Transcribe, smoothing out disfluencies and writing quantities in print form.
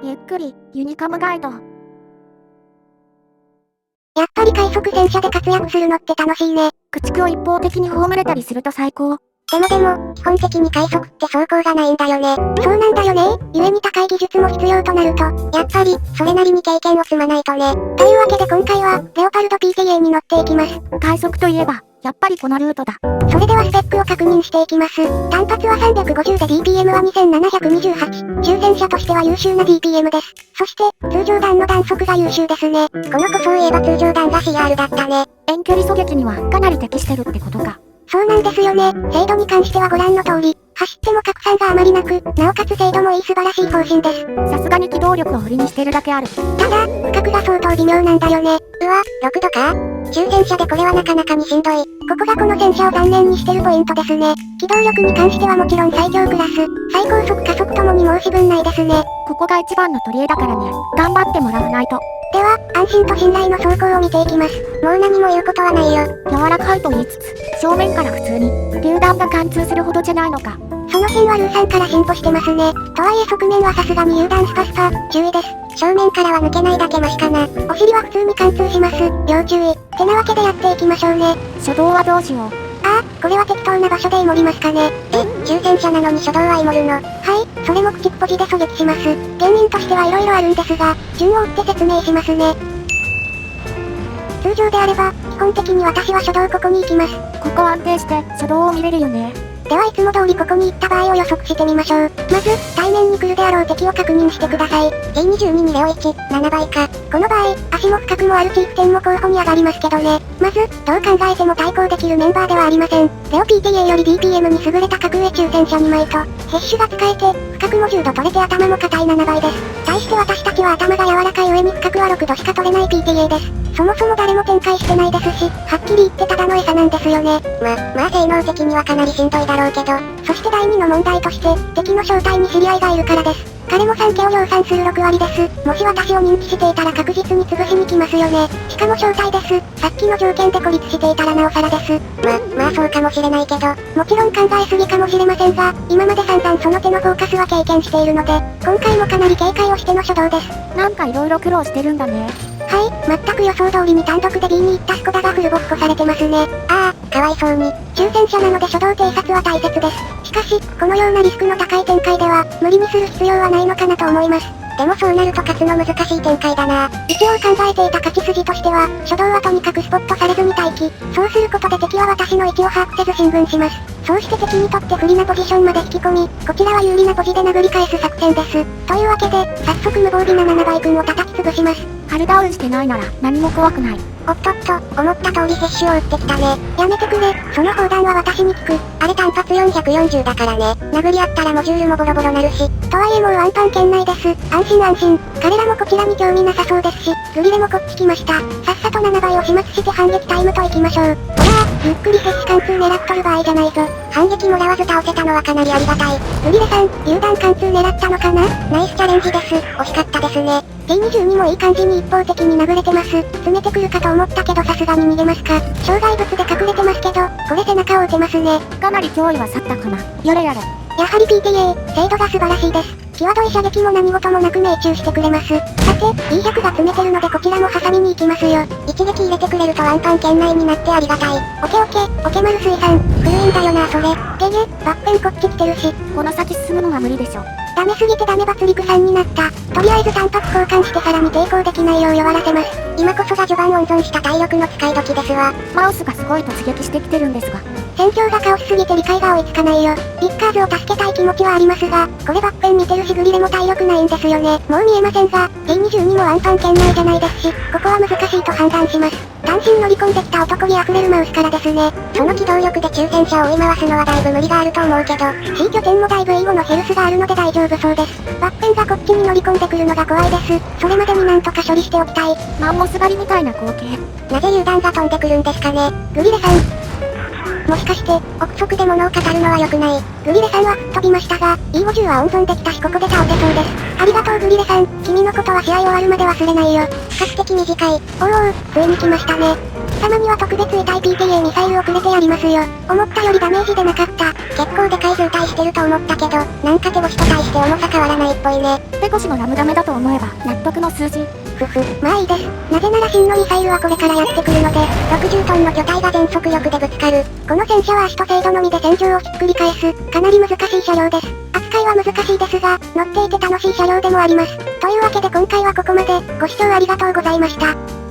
ゆっくり、ユニカムガイド。やっぱり快速戦車で活躍するのって楽しいね。駆逐を一方的に葬れたりすると最高。でも、基本的に快速って走行がないんだよね。そうなんだよね。故に高い技術も必要となると、やっぱり、それなりに経験を積まないとね。というわけで今回は、レオパルド PTA に乗っていきます。快速といえば、やっぱりこのルートだ。それではスペックを確認していきます。単発は350で DPM は2728。中戦車としては優秀な DPM です。そして、通常弾の弾速が優秀ですね。この子そういえば通常弾が CR だったね。遠距離狙撃にはかなり適してるってことか。そうなんですよね。精度に関してはご覧の通り、走っても拡散があまりなく、なおかつ精度もいい素晴らしい方針です。さすがに機動力を売りにしてるだけある。ただ、負荷が相当微妙なんだよね。うわ、6度か？中戦車でこれはなかなかにしんどい。ここがこの戦車を残念にしてるポイントですね。機動力に関してはもちろん最強クラス、最高速加速ともに申し分ないですね。ここが一番の取り柄だからね。頑張ってもらわないと。では、安心と信頼の走行を見ていきます。もう何も言うことはないよ。柔らかいと言いつつ、正面から普通に、榴弾が貫通するほどじゃないのか。その辺はルーさんから進歩してますね。とはいえ側面はさすがに榴弾スパスパ、注意です。正面からは抜けないだけマシかな。お尻は普通に貫通します。要注意。てなわけでやっていきましょうね。初動はどうしよう。ああ、これは適当な場所でイモりますかね。中戦車なのに初動はイモるの。はい、それも口っぽじで狙撃します。原因としてはいろいろあるんですが、順を追って説明しますね。通常であれば、基本的に私は初動ここに行きます。ここ安定して、初動を見れるよね。ではいつも通りここに行った場合を予測してみましょう。まず、対面に来るであろう敵を確認してください。G22 にレオ1、7倍か。この場合、足も深くもあるチーフ10も候補に上がりますけどね。まず、どう考えても対抗できるメンバーではありません。レオ PTA より DPM に優れた格上中戦車2枚と、ヘッシュが使えて、深くも10度取れて頭も硬い7倍です。対して私たちは頭が柔らかい上に深くは6度しか取れない PTA です。そもそも誰も展開してないですし、はっきり言ってただの餌なんですよね。まあ性能的にはかなりしんどいだろうけど、そして第2の問題として、敵の正体に知り合いがいるからです。彼も産家を量産する6割です。もし私を認知していたら確実に潰しに来ますよね。しかも正体です。さっきの条件で孤立していたらなおさらです。まあそうかもしれないけど、もちろん考えすぎかもしれませんが、今まで散々その手のフォーカスは経験しているので、今回もかなり警戒をしての初動です。なんか色々苦労してるんだね。はい、全く予想通りに単独で B に行ったスコダがフルボッコされてますね。ああ、かわいそうに。中戦車なので初動偵察は大切です。しかし、このようなリスクの高い展開では、無理にする必要はないのかなと思います。でもそうなると勝つの難しい展開だな。一応考えていた勝ち筋としては、初動はとにかくスポットされずに待機。そうすることで敵は私の位置を把握せず進軍します。そうして敵にとって不利なポジションまで引き込み、こちらは有利なポジで殴り返す作戦です。というわけで、早速無防備な7倍君を叩き潰します。ハルダウンしてないなら何も怖くない。おっとっと、思った通り接種を打ってきたね。やめてくれ、その砲弾は私に効く。あれ単発440だからね。殴り合ったらモジュールもボロボロなるし。とはいえもうワンパン圏内です。安心安心。彼らもこちらに興味なさそうですし、グリレもこっち来ました。さっさと7倍を始末して反撃タイムと行きましょう。ほらゆっくり接種貫通狙っとる場合じゃないぞ。反撃もらわず倒せたのはかなりありがたい。グリレさん、榴弾貫通狙ったのかな？ナイスチャレンジです。惜しかったですね。T22 もいい感じに一方的に殴れてます。詰めてくるかと思ったけどさすがに逃げますか。障害物で隠れてますけど、これ背中を打てますね。かなり脅威は去ったかな。やれやれ。やはり PTA、精度が素晴らしいです。際どい射撃も何事もなく命中してくれます。さて、E100 が詰めてるのでこちらも挟みに行きますよ。一撃入れてくれるとワンパン圏内になってありがたい。オケオケマル水さん。古いんだよなそれ。ゲゲ、バッペンこっち来てるし。この先進むのは無理でしょ。ダメすぎてダメバツリクさんになった。とりあえず単発交換してさらに抵抗できないよう弱らせます。今こそが序盤温存した体力の使い時ですわ。マウスがすごい突撃してきてるんですが。戦況がカオスすぎて理解が追いつかないよ。ビッカーズを助けたい気持ちはありますが、これバッペン見てるしグリレも体力ないんですよね。もう見えませんが、T22 もワンパン圏内じゃないですし、ここは難しいと判断します。単身乗り込んできた男気溢れるマウスからですね。その機動力で中戦車を追い回すのはだいぶ無理があると思うけど、C 拠点もだいぶ英語のヘルスがあるので大丈夫そうです。バッペンがこっちに乗り込んでくるのが怖いです。それまでになんとか処理しておきたい。マンモス狩りみたいな光景。なぜ榴弾が飛んでくるんですかね。グリレさん。もしかして、憶測で物を語るのは良くない。グリレさんは吹っ飛びましたが、E50 は温存できたしここで倒せそうです。ありがとうグリレさん、君のことは試合終わるまで忘れないよ。比較的短い。おお、ついに来ましたね。貴様には特別位対 PTA ミサイルをくれてやりますよ。思ったよりダメージでなかった。結構でかい渋滞してると思ったけど、なんか手越しと対して重さ変わらないっぽいね。手越しのラムダメだと思えば、納得の数字。まあいいです。なぜなら真のミサイルはこれからやってくるので、60トンの巨体が全速力でぶつかる。この戦車は足と精度のみで戦場をひっくり返す、かなり難しい車両です。扱いは難しいですが、乗っていて楽しい車両でもあります。というわけで今回はここまで、ご視聴ありがとうございました。